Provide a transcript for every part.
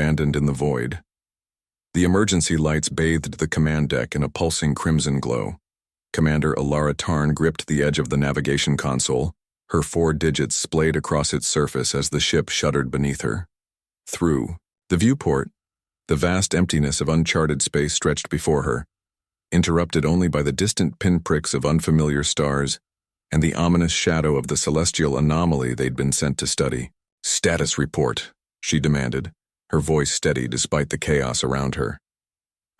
abandoned in the void. The emergency lights bathed the command deck in a pulsing crimson glow. Commander Alara Tarn gripped the edge of the navigation console, her 4 digits splayed across its surface as the ship shuddered beneath her. Through the viewport, the vast emptiness of uncharted space stretched before her, interrupted only by the distant pinpricks of unfamiliar stars and the ominous shadow of the celestial anomaly they'd been sent to study. "Status report," she demanded, her voice steady despite the chaos around her.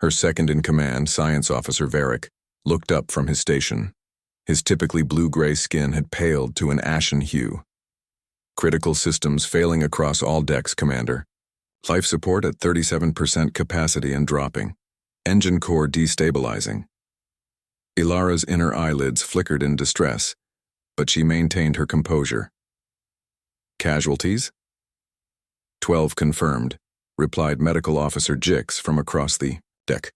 Her second-in-command, Science Officer Varric, looked up from his station. His typically blue-gray skin had paled to an ashen hue. "Critical systems failing across all decks, Commander. Life support at 37% capacity and dropping. Engine core destabilizing." Ilara's inner eyelids flickered in distress, but she maintained her composure. "Casualties?" 12 confirmed, replied Medical Officer Jix from across the deck.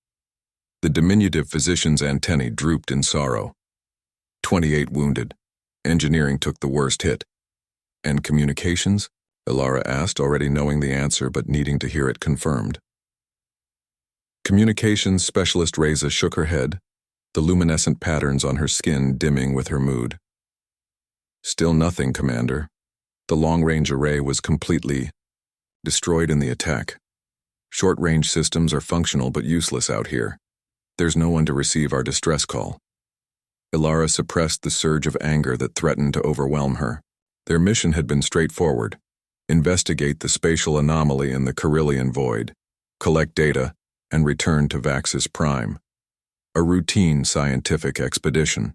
The diminutive physician's antennae drooped in sorrow. 28 wounded. Engineering took the worst hit. "And communications?" Ilara asked, already knowing the answer but needing to hear it confirmed. Communications Specialist Reza shook her head, the luminescent patterns on her skin dimming with her mood. "Still nothing, Commander. The long-range array was completely destroyed in the attack. Short-range systems are functional but useless out here. There's no one to receive our distress call." Ilara suppressed the surge of anger that threatened to overwhelm her. Their mission had been straightforward: investigate the spatial anomaly in the Carillion void, collect data, and return to Vaxis Prime. A routine scientific expedition.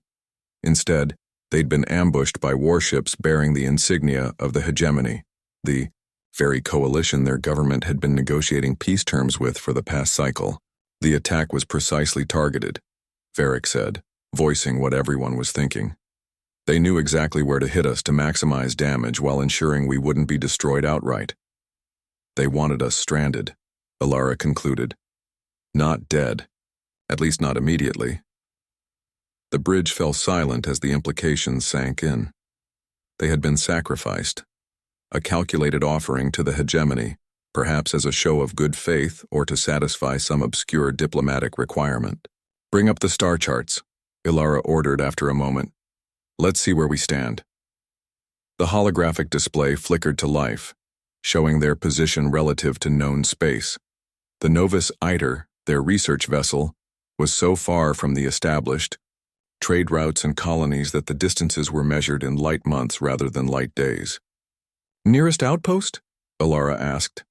Instead, they'd been ambushed by warships bearing the insignia of the hegemony, the very coalition their government had been negotiating peace terms with for the past cycle. "The attack was precisely targeted," Varric said, voicing what everyone was thinking. "They knew exactly where to hit us to maximize damage while ensuring we wouldn't be destroyed outright. They wanted us stranded," Ilara concluded. "Not dead. At least not immediately." The bridge fell silent as the implications sank in. They had been sacrificed. A calculated offering to the hegemony, perhaps as a show of good faith or to satisfy some obscure diplomatic requirement. "Bring up the star charts," Ilara ordered after a moment. "Let's see where we stand." The holographic display flickered to life, showing their position relative to known space. The Novus Iter, their research vessel, was so far from the established trade routes and colonies that the distances were measured in light months rather than light days. "Nearest outpost?" Ilara asked.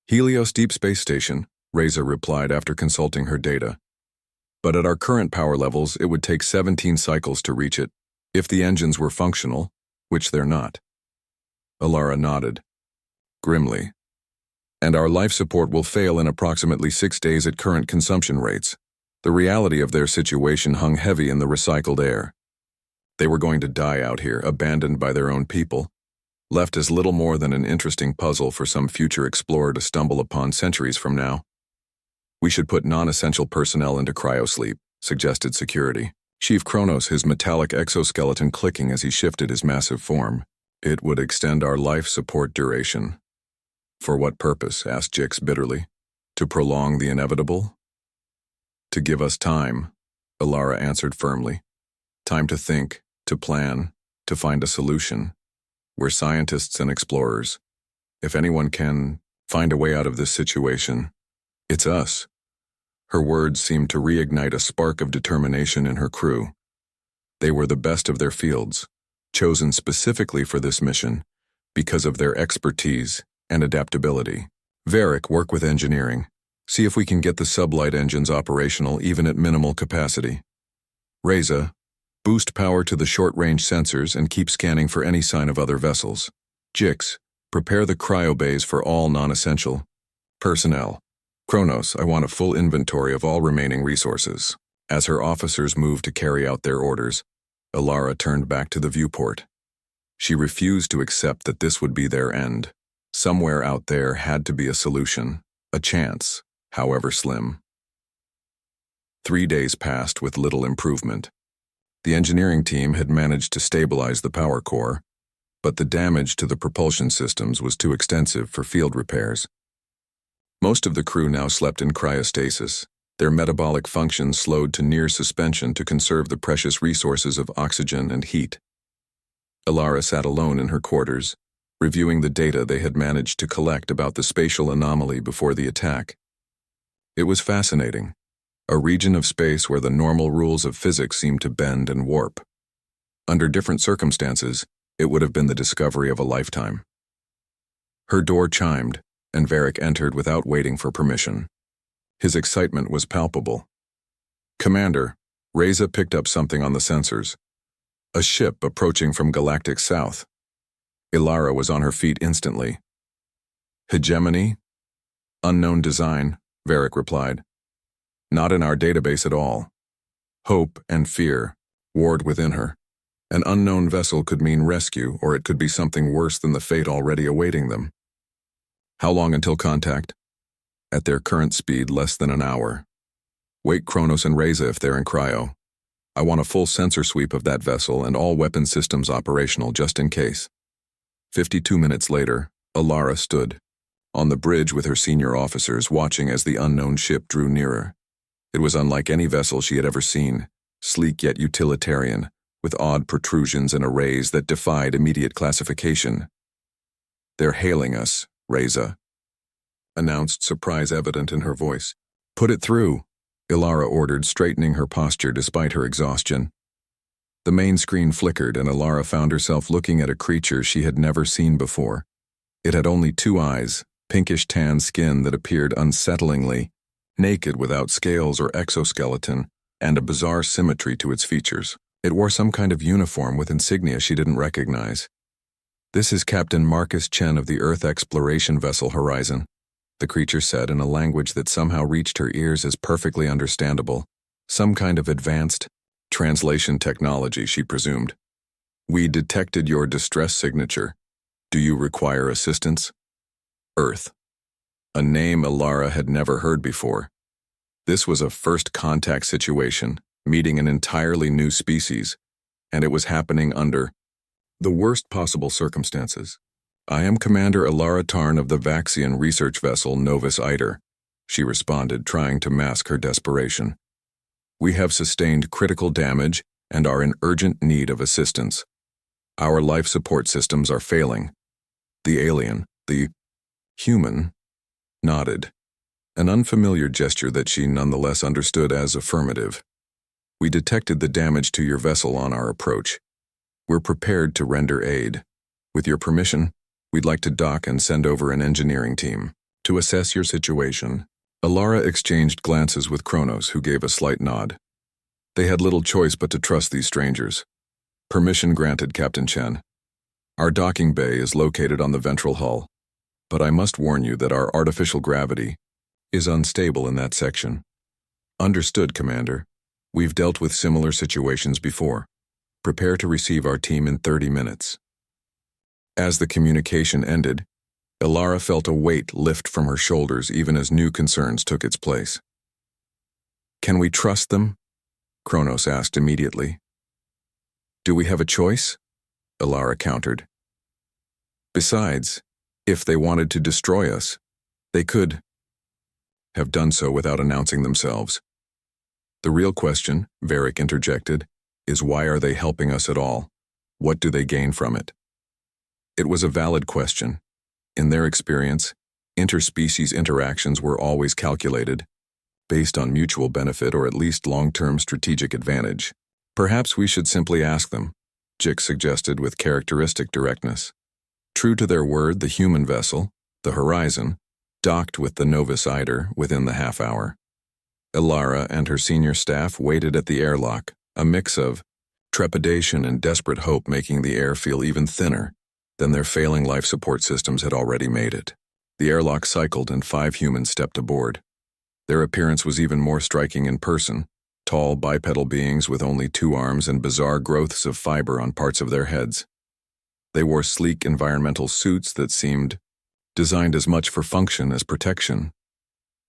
"Helios Deep Space Station," Reza replied after consulting her data. "But at our current power levels, it would take 17 cycles to reach it, if the engines were functional, which they're not." Ilara nodded. Grimly. "And our life support will fail in approximately 6 days at current consumption rates." The reality of their situation hung heavy in the recycled air. They were going to die out here, abandoned by their own people, left as little more than an interesting puzzle for some future explorer to stumble upon centuries from now. "We should put non-essential personnel into cryosleep," suggested security. Chief Kronos, his metallic exoskeleton clicking as he shifted his massive form. "It would extend our life support duration." "For what purpose?" asked Jix bitterly. "To prolong the inevitable?" "To give us time," Ilara answered firmly. "Time to think, to plan, to find a solution. We're scientists and explorers. If anyone can find a way out of this situation, it's us." Her words seemed to reignite a spark of determination in her crew. They were the best of their fields, chosen specifically for this mission because of their expertise and adaptability. "Varric, work with engineering. See if we can get the sublight engines operational even at minimal capacity. Reza, boost power to the short-range sensors and keep scanning for any sign of other vessels. Jix, prepare the cryobays for all non-essential personnel. Kronos, I want a full inventory of all remaining resources." As her officers moved to carry out their orders, Ilara turned back to the viewport. She refused to accept that this would be their end. Somewhere out there had to be a solution, a chance, however slim. 3 days passed with little improvement. The engineering team had managed to stabilize the power core, but the damage to the propulsion systems was too extensive for field repairs. Most of the crew now slept in cryostasis, their metabolic functions slowed to near suspension to conserve the precious resources of oxygen and heat. Alara sat alone in her quarters, reviewing the data they had managed to collect about the spatial anomaly before the attack. It was fascinating, a region of space where the normal rules of physics seemed to bend and warp. Under different circumstances, it would have been the discovery of a lifetime. Her door chimed, and Varric entered without waiting for permission. His excitement was palpable. "Commander," Reza picked up something on the sensors. "A ship approaching from Galactic south." Alara was on her feet instantly. "Hegemony?" "Unknown design," Varric replied. "Not in our database at all." Hope and fear warred within her. An unknown vessel could mean rescue, or it could be something worse than the fate already awaiting them. "How long until contact?" "At their current speed, less than an hour. Wake Kronos and Reza if they're in cryo. I want a full sensor sweep of that vessel and all weapon systems operational just in case." 52 minutes later, Alara stood on the bridge with her senior officers, watching as the unknown ship drew nearer. It was unlike any vessel she had ever seen, sleek yet utilitarian, with odd protrusions and arrays that defied immediate classification. "They're hailing us, Reza," announced surprise evident in her voice. "Put it through," Alara ordered, straightening her posture despite her exhaustion. The main screen flickered, and Alara found herself looking at a creature she had never seen before. It had only 2 eyes, pinkish tan skin that appeared unsettlingly, naked without scales or exoskeleton, and a bizarre symmetry to its features. It wore some kind of uniform with insignia she didn't recognize. "This is Captain Marcus Chen of the Earth exploration vessel Horizon," the creature said in a language that somehow reached her ears as perfectly understandable. Some kind of advanced translation technology, she presumed. "We detected your distress signature. Do you require assistance?" Earth. A name Alara had never heard before. This was a first contact situation, meeting an entirely new species, and it was happening under the worst possible circumstances. "I am Commander Alara Tarn of the Vaxian research vessel Novus Iter," she responded, trying to mask her desperation. "We have sustained critical damage and are in urgent need of assistance. Our life support systems are failing." The alien, the human, nodded, an unfamiliar gesture that she nonetheless understood as affirmative. "We detected the damage to your vessel on our approach. We're prepared to render aid. With your permission, we'd like to dock and send over an engineering team to assess your situation." Alara exchanged glances with Kronos, who gave a slight nod. They had little choice but to trust these strangers. "Permission granted, Captain Chen. Our docking bay is located on the ventral hull, but I must warn you that our artificial gravity is unstable in that section." "Understood, Commander. We've dealt with similar situations before. Prepare to receive our team in 30 minutes. As the communication ended, Alara felt a weight lift from her shoulders even as new concerns took its place. "Can we trust them?" Kronos asked immediately. "Do we have a choice?" Alara countered. "Besides, if they wanted to destroy us, they could have done so without announcing themselves. The real question," Varric interjected, "is why are they helping us at all? What do they gain from it?" It was a valid question. In their experience, interspecies interactions were always calculated, based on mutual benefit or at least long-term strategic advantage. "Perhaps we should simply ask them," Jix suggested with characteristic directness. True to their word, the human vessel, the Horizon, docked with the Novus Iter within the half-hour. Alara and her senior staff waited at the airlock, a mix of trepidation and desperate hope making the air feel even thinner than their failing life support systems had already made it. The airlock cycled and 5 humans stepped aboard. Their appearance was even more striking in person, tall bipedal beings with only 2 arms and bizarre growths of fiber on parts of their heads. They wore sleek environmental suits that seemed designed as much for function as protection.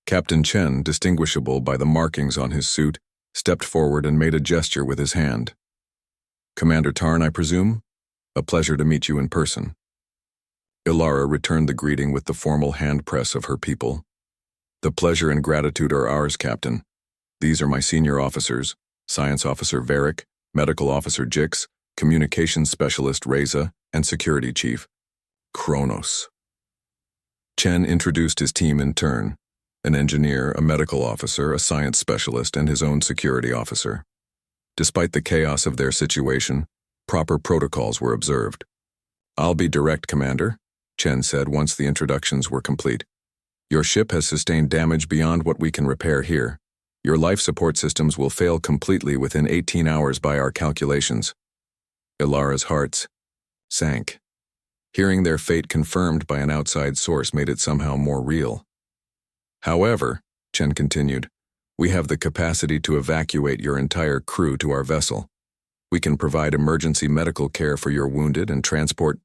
Captain Chen, distinguishable by the markings on his suit, stepped forward and made a gesture with his hand. "Commander Tarn, I presume? A pleasure to meet you in person." Alara returned the greeting with the formal hand press of her people. The pleasure and gratitude are ours, Captain. These are my senior officers, Science Officer Varric, Medical Officer Jix, Communications Specialist Reza, and Security Chief Kronos. Chen introduced his team in turn, an engineer, a medical officer, a science specialist, and his own security officer. Despite the chaos of their situation, proper protocols were observed. "I'll be direct, Commander," Chen said once the introductions were complete. "Your ship has sustained damage beyond what we can repair here. Your life support systems will fail completely within 18 hours by our calculations." Ilara's heart sank. Hearing their fate confirmed by an outside source made it somehow more real. "However," Chen continued, "we have the capacity to evacuate your entire crew to our vessel. We can provide emergency medical care for your wounded and transport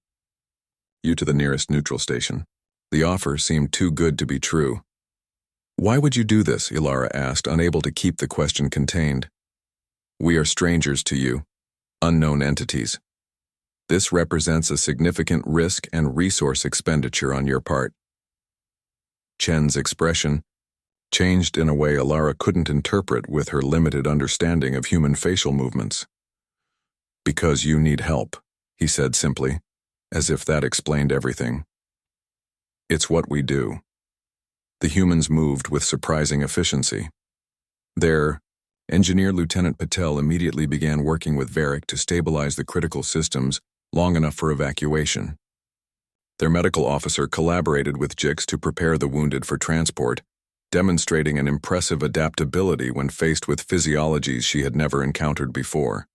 you to the nearest neutral station." The offer seemed too good to be true. "Why would you do this?" Ilara asked, unable to keep the question contained. "We are strangers to you, unknown entities. This represents a significant risk and resource expenditure on your part." Chen's expression changed in a way Ilara couldn't interpret with her limited understanding of human facial movements. "Because you need help," he said simply, as if that explained everything. "It's what we do." The humans moved with surprising efficiency. Their engineer Lieutenant Patel immediately began working with Varric to stabilize the critical systems long enough for evacuation. Their medical officer collaborated with Jix to prepare the wounded for transport, demonstrating an impressive adaptability when faced with physiologies she had never encountered before.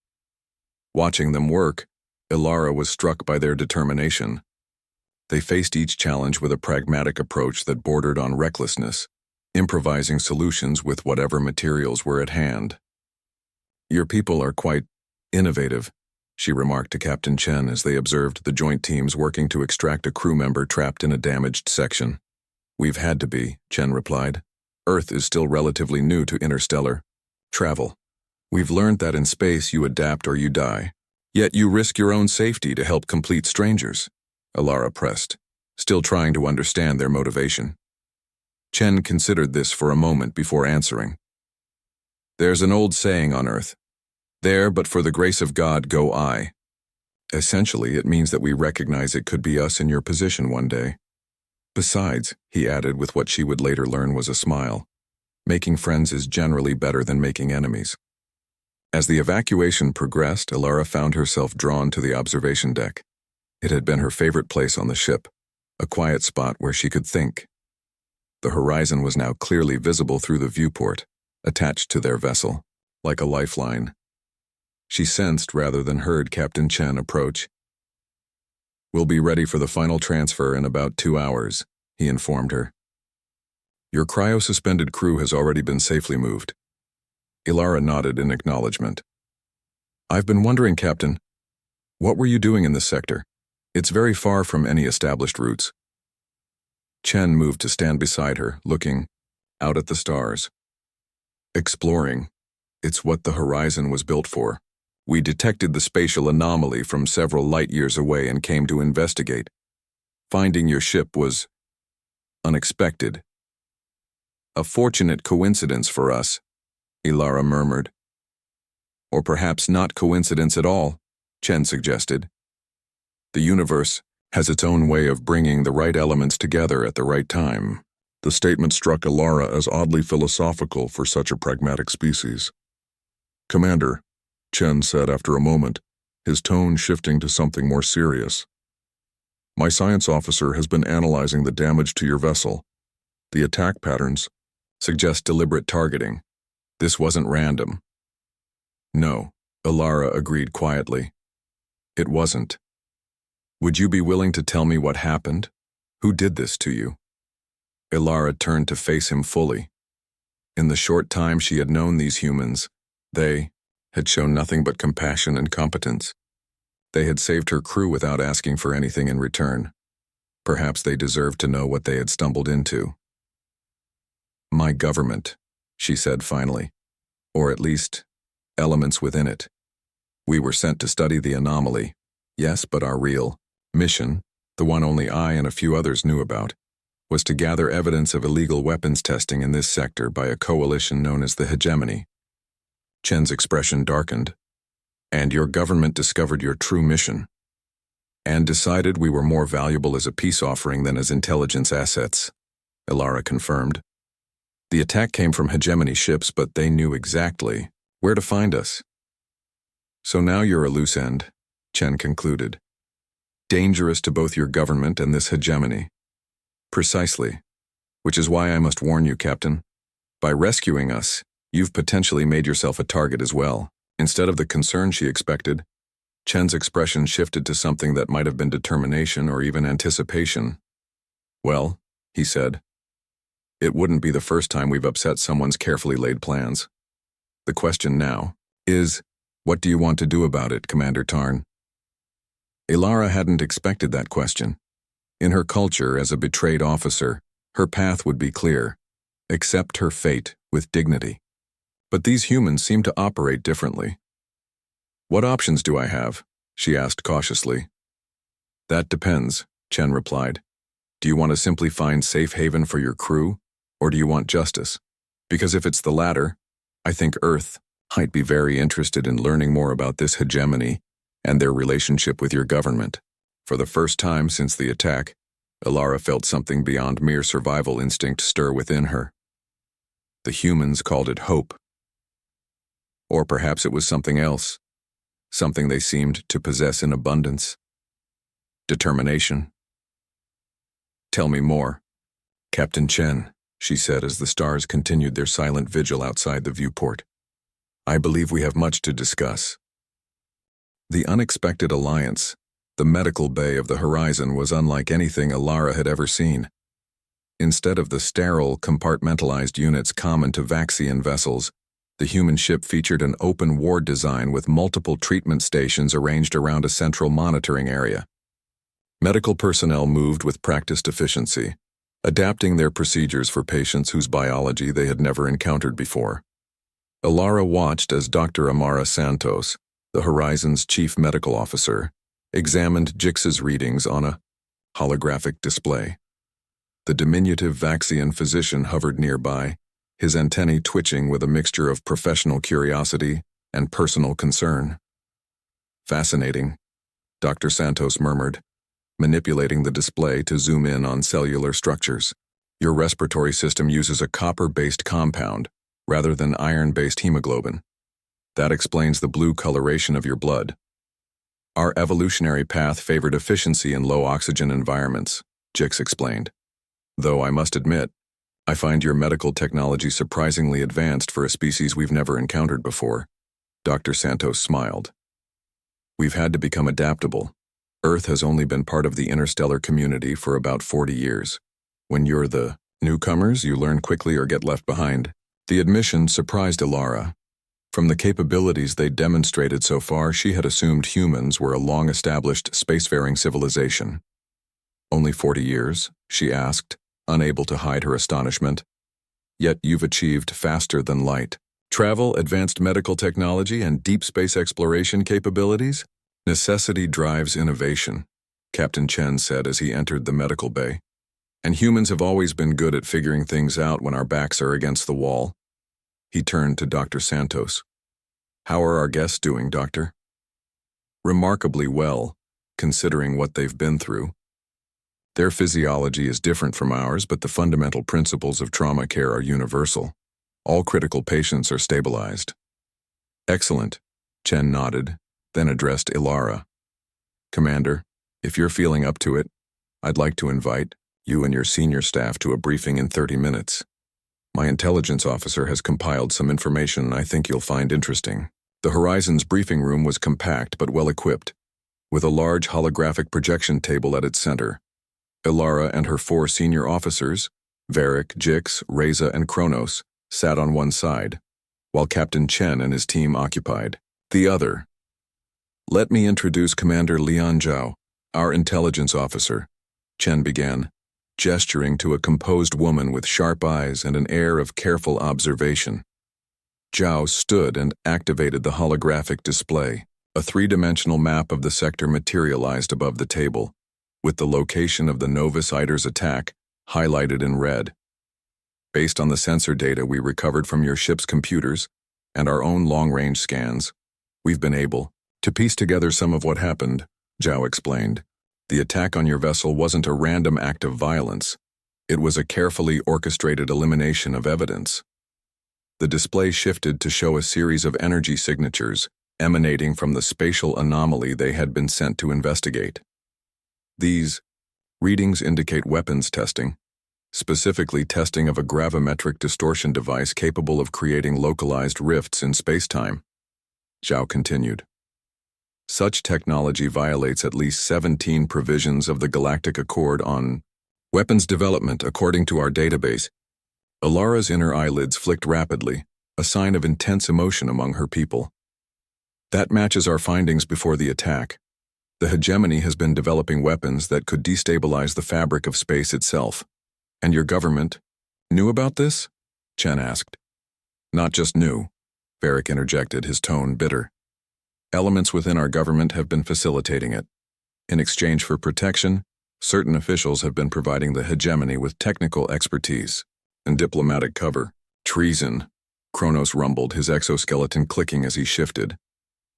Watching them work, Ilara was struck by their determination. They faced each challenge with a pragmatic approach that bordered on recklessness, improvising solutions with whatever materials were at hand. "Your people are quite innovative," she remarked to Captain Chen as they observed the joint teams working to extract a crew member trapped in a damaged section. "We've had to be," Chen replied. "Earth is still relatively new to interstellar travel. We've learned that in space you adapt or you die. Yet you risk your own safety to help complete strangers," Ilara pressed, still trying to understand their motivation. Chen considered this for a moment before answering. "There's an old saying on Earth, 'There, but for the grace of God, go I.' Essentially, it means that we recognize it could be us in your position one day. Besides," he added with what she would later learn was a smile, "making friends is generally better than making enemies." As the evacuation progressed, Ilara found herself drawn to the observation deck. It had been her favorite place on the ship, a quiet spot where she could think. The horizon was now clearly visible through the viewport, attached to their vessel, like a lifeline. She sensed rather than heard Captain Chen approach. "We'll be ready for the final transfer in about 2 hours, he informed her. "Your cryo-suspended crew has already been safely moved." Ilara nodded in acknowledgement. "I've been wondering, Captain, what were you doing in this sector? It's very far from any established routes." Chen moved to stand beside her, looking out at the stars. "Exploring. It's what the horizon was built for. We detected the spatial anomaly from several light years away and came to investigate. Finding your ship was unexpected. A fortunate coincidence for us," Ilara murmured. "Or perhaps not coincidence at all," Chen suggested. "The universe has its own way of bringing the right elements together at the right time." The statement struck Ilara as oddly philosophical for such a pragmatic species. "Commander," Chen said after a moment, his tone shifting to something more serious. "My science officer has been analyzing the damage to your vessel. The attack patterns suggest deliberate targeting. This wasn't random." "No," Ilara agreed quietly. "It wasn't. Would you be willing to tell me what happened? Who did this to you?" Ilara turned to face him fully. In the short time she had known these humans, they had shown nothing but compassion and competence. They had saved her crew without asking for anything in return. Perhaps they deserved to know what they had stumbled into. "My government," she said finally, "or at least elements within it. We were sent to study the anomaly, yes, but our real mission, the one only I and a few others knew about, was to gather evidence of illegal weapons testing in this sector by a coalition known as the Hegemony. Chen's expression darkened. And your government discovered your true mission, and decided we were more valuable as a peace offering than as intelligence assets, Ilara confirmed. The attack came from Hegemony ships, but they knew exactly where to find us. So now you're a loose end, Chen concluded. Dangerous to both your government and this Hegemony. Precisely. Which is why I must warn you, Captain. By rescuing us, you've potentially made yourself a target as well. Instead of the concern she expected, Chen's expression shifted to something that might have been determination or even anticipation. Well, he said, it wouldn't be the first time we've upset someone's carefully laid plans. The question now is, what do you want to do about it, Commander Tarn? Ilara hadn't expected that question. In her culture as a betrayed officer, her path would be clear. Accept her fate with dignity. But these humans seem to operate differently. What options do I have? She asked cautiously. That depends, Chen replied. Do you want to simply find safe haven for your crew, or do you want justice? Because if it's the latter, I think Earth might be very interested in learning more about this hegemony and their relationship with your government. For the first time since the attack, Ilara felt something beyond mere survival instinct stir within her. The humans called it hope. Or perhaps it was something else, something they seemed to possess in abundance. Determination. Tell me more, Captain Chen, she said as the stars continued their silent vigil outside the viewport. I believe we have much to discuss. The unexpected alliance, the medical bay of the horizon, was unlike anything Ilara had ever seen. Instead of the sterile, compartmentalized units common to Vaxian vessels, the human ship featured an open ward design with multiple treatment stations arranged around a central monitoring area. Medical personnel moved with practiced efficiency, adapting their procedures for patients whose biology they had never encountered before. Ilara watched as Dr. Amara Santos, the Horizon's chief medical officer, examined Jix's readings on a holographic display. The diminutive Vaxian physician hovered nearby, his antennae twitching with a mixture of professional curiosity and personal concern. Fascinating, Dr. Santos murmured, manipulating the display to zoom in on cellular structures. Your respiratory system uses a copper-based compound rather than iron-based hemoglobin. That explains the blue coloration of your blood. Our evolutionary path favored efficiency in low-oxygen environments, Jix explained. Though I must admit, I find your medical technology surprisingly advanced for a species we've never encountered before. Dr. Santos smiled. We've had to become adaptable. Earth has only been part of the interstellar community for about 40 years. When you're the newcomers, you learn quickly or get left behind. The admission surprised Ilara. From the capabilities they'd demonstrated so far, she had assumed humans were a long-established spacefaring civilization. Only 40 years? She asked, unable to hide her astonishment. Yet you've achieved faster than light. Travel, advanced medical technology, and deep space exploration capabilities? Necessity drives innovation, Captain Chen said as he entered the medical bay. And humans have always been good at figuring things out when our backs are against the wall. He turned to Dr. Santos. How are our guests doing, Doctor? Remarkably well, considering what they've been through. Their physiology is different from ours, but the fundamental principles of trauma care are universal. All critical patients are stabilized. Excellent, Chen nodded, then addressed Ilara. Commander, if you're feeling up to it, I'd like to invite you and your senior staff to a briefing in 30 minutes. My intelligence officer has compiled some information I think you'll find interesting. The Horizon's briefing room was compact but well-equipped, with a large holographic projection table at its center. Ilara and her 4 senior officers, Varric, Jix, Reza, and Kronos, sat on one side, while Captain Chen and his team occupied the other. Let me introduce Commander Lian Zhao, our intelligence officer, Chen began, gesturing to a composed woman with sharp eyes and an air of careful observation. Zhao stood and activated the holographic display. A 3-dimensional map of the sector materialized above the table, with the location of the Novus Eater's attack highlighted in red. Based on the sensor data we recovered from your ship's computers and our own long-range scans, we've been able to piece together some of what happened, Zhao explained. The attack on your vessel wasn't a random act of violence. It was a carefully orchestrated elimination of evidence. The display shifted to show a series of energy signatures emanating from the spatial anomaly they had been sent to investigate. These readings indicate weapons testing, specifically testing of a gravimetric distortion device capable of creating localized rifts in spacetime. Zhao continued. Such technology violates at least 17 provisions of the Galactic Accord on weapons development, according to our database. Alara's inner eyelids flicked rapidly, a sign of intense emotion among her people. That matches our findings before the attack. The hegemony has been developing weapons that could destabilize the fabric of space itself. And your government knew about this? Chen asked. Not just knew, Varric interjected, his tone bitter. Elements within our government have been facilitating it. In exchange for protection, certain officials have been providing the hegemony with technical expertise and diplomatic cover. Treason, Kronos rumbled, his exoskeleton clicking as he shifted.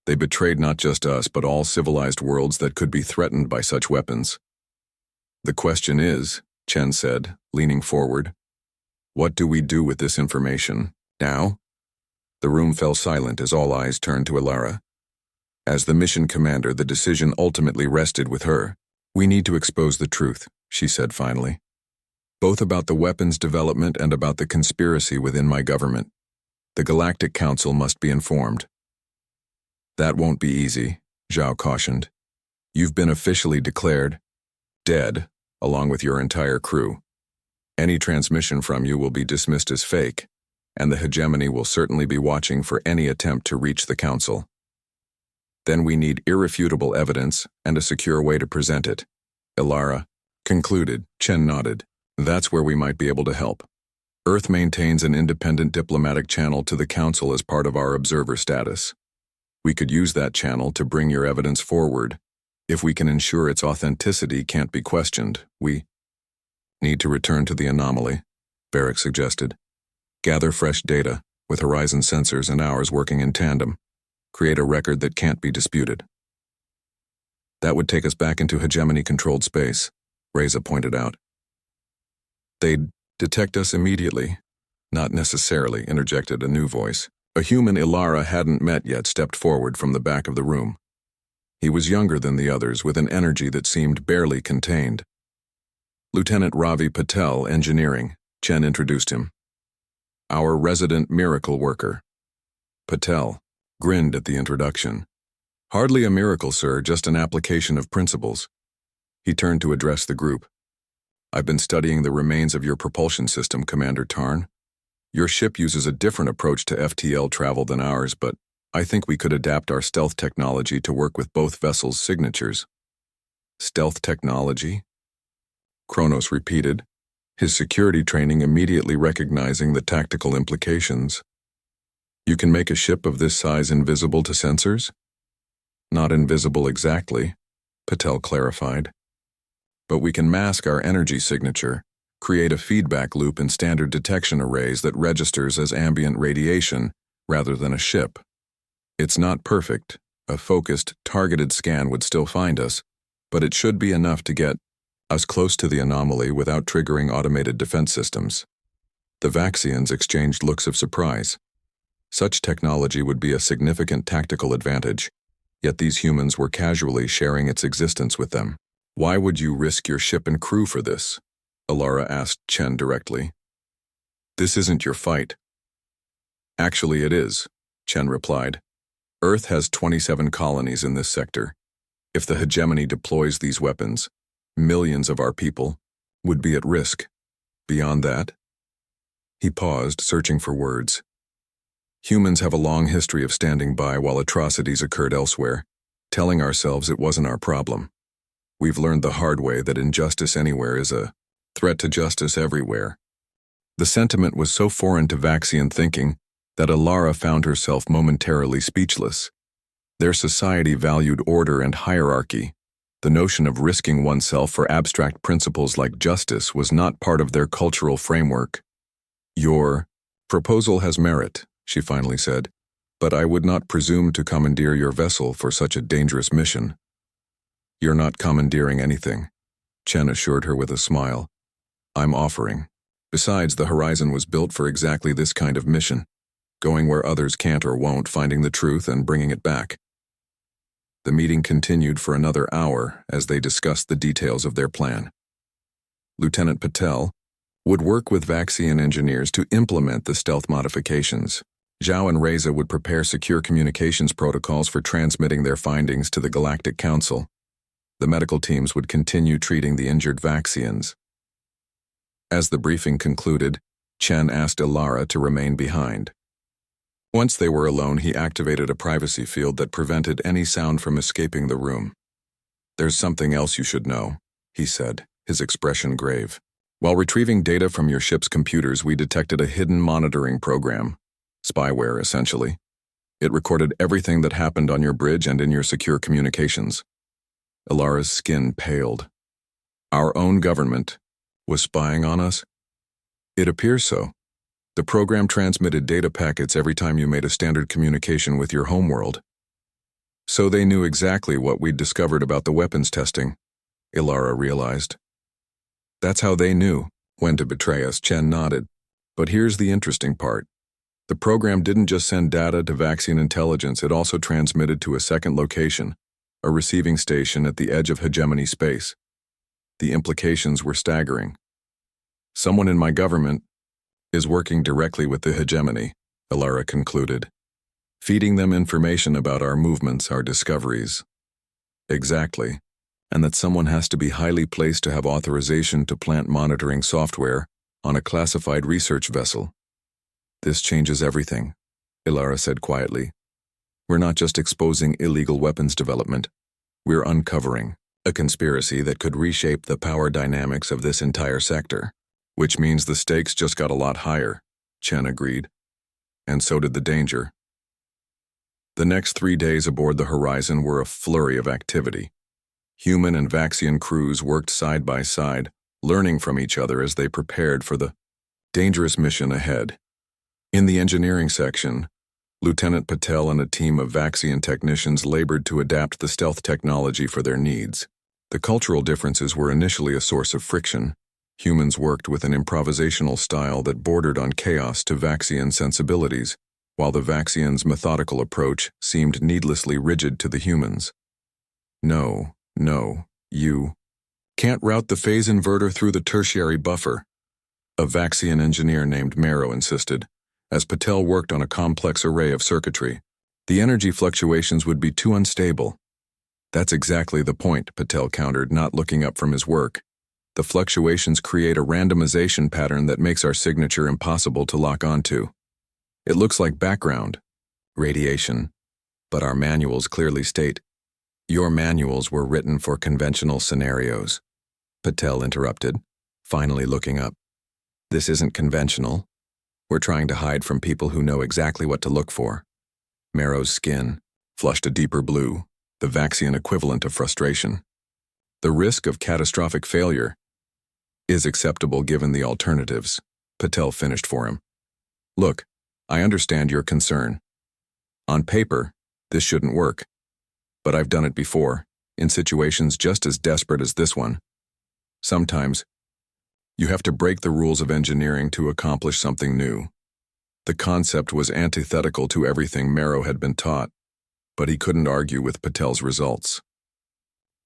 They betrayed not just us, but all civilized worlds that could be threatened by such weapons. The question is, Chen said, leaning forward, what do we do with this information now? The room fell silent as all eyes turned to Alara. As the mission commander, the decision ultimately rested with her. We need to expose the truth, she said finally. Both about the weapons development and about the conspiracy within my government. The Galactic Council must be informed. That won't be easy, Zhao cautioned. You've been officially declared dead, along with your entire crew. Any transmission from you will be dismissed as fake, and the hegemony will certainly be watching for any attempt to reach the Council. Then we need irrefutable evidence and a secure way to present it. Alara concluded. Chen nodded. That's where we might be able to help. Earth maintains an independent diplomatic channel to the Council as part of our observer status. We could use that channel to bring your evidence forward. If we can ensure its authenticity can't be questioned, we need to return to the anomaly, Varric suggested. Gather fresh data, with Horizon sensors and ours working in tandem. Create a record that can't be disputed. That would take us back into hegemony-controlled space, Reza pointed out. They'd detect us immediately. Not necessarily, interjected a new voice. A human Alara hadn't met yet stepped forward from the back of the room. He was younger than the others, with an energy that seemed barely contained. Lieutenant Ravi Patel, Engineering, Chen introduced him. Our resident miracle worker. Patel grinned at the introduction. Hardly a miracle, sir, just an application of principles. He turned to address the group. I've been studying the remains of your propulsion system, Commander Tarn. Your ship uses a different approach to FTL travel than ours, but I think we could adapt our stealth technology to work with both vessels' signatures. Stealth technology? Kronos repeated, his security training immediately recognizing the tactical implications. You can make a ship of this size invisible to sensors? Not invisible exactly, Patel clarified. But we can mask our energy signature, create a feedback loop in standard detection arrays that registers as ambient radiation rather than a ship. It's not perfect. A focused, targeted scan would still find us, but it should be enough to get us close to the anomaly without triggering automated defense systems. The Vaxians exchanged looks of surprise. Such technology would be a significant tactical advantage, yet these humans were casually sharing its existence with them. Why would you risk your ship and crew for this? Alara asked Chen directly. This isn't your fight. Actually, it is, Chen replied. Earth has 27 colonies in this sector. If the hegemony deploys these weapons, millions of our people would be at risk. Beyond that, he paused, searching for words. Humans have a long history of standing by while atrocities occurred elsewhere, telling ourselves it wasn't our problem. We've learned the hard way that injustice anywhere is a threat to justice everywhere. The sentiment was so foreign to Vaxian thinking that Alara found herself momentarily speechless. Their society valued order and hierarchy, The notion of risking oneself for abstract principles like justice was not part of their cultural framework. "Your proposal has merit," she finally said, "but I would not presume to commandeer your vessel for such a dangerous mission." "You're not commandeering anything," Chen assured her with a smile. "I'm offering. Besides, the Horizon was built for exactly this kind of mission, going where others can't or won't, finding the truth and bringing it back." The meeting continued for another hour as they discussed the details of their plan. Lieutenant Patel would work with Vaxian engineers to implement the stealth modifications. Zhao and Reza would prepare secure communications protocols for transmitting their findings to the Galactic Council. The medical teams would continue treating the injured Vaxians. As the briefing concluded, Chen asked Ilara to remain behind. Once they were alone, he activated a privacy field that prevented any sound from escaping the room. "There's something else you should know," he said, his expression grave. "While retrieving data from your ship's computers, we detected a hidden monitoring program. Spyware, essentially. It recorded everything that happened on your bridge and in your secure communications." Ilara's skin paled. "Our own government was spying on us?" "It appears so. The program transmitted data packets every time you made a standard communication with your homeworld. So they knew exactly what we'd discovered about the weapons testing," Ilara realized. "That's how they knew when to betray us," Chen nodded. "But here's the interesting part. The program didn't just send data to Vaxian intelligence, it also transmitted to a second location, a receiving station at the edge of hegemony space. The implications were staggering. Someone in my government is working directly with the hegemony," Ilara concluded, "feeding them information about our movements, our discoveries." "Exactly. And that someone has to be highly placed to have authorization to plant monitoring software on a classified research vessel." "This changes everything," Ilara said quietly. "We're not just exposing illegal weapons development. We're uncovering a conspiracy that could reshape the power dynamics of this entire sector." "Which means the stakes just got a lot higher," Chen agreed. "And so did the danger." The next 3 days aboard the Horizon were a flurry of activity. Human and Vaxian crews worked side by side, learning from each other as they prepared for the dangerous mission ahead. In the engineering section, Lieutenant Patel and a team of Vaxian technicians labored to adapt the stealth technology for their needs. The cultural differences were initially a source of friction. Humans worked with an improvisational style that bordered on chaos to Vaxian sensibilities, while the Vaxians' methodical approach seemed needlessly rigid to the humans. No, you can't route the phase inverter through the tertiary buffer," a Vaxian engineer named Mero insisted, as Patel worked on a complex array of circuitry. "The energy fluctuations would be too unstable." "That's exactly the point," Patel countered, not looking up from his work. "The fluctuations create a randomization pattern that makes our signature impossible to lock onto. It looks like background radiation, but our manuals clearly state—" "Your manuals were written for conventional scenarios," Patel interrupted, finally looking up. "This isn't conventional. We're trying to hide from people who know exactly what to look for." Mero's skin flushed a deeper blue, the Vaxian equivalent of frustration. "The risk of catastrophic failure is acceptable given the alternatives," Patel finished for him. "Look, I understand your concern. On paper, this shouldn't work. But I've done it before, in situations just as desperate as this one. Sometimes, you have to break the rules of engineering to accomplish something new." The concept was antithetical to everything Mero had been taught, but he couldn't argue with Patel's results.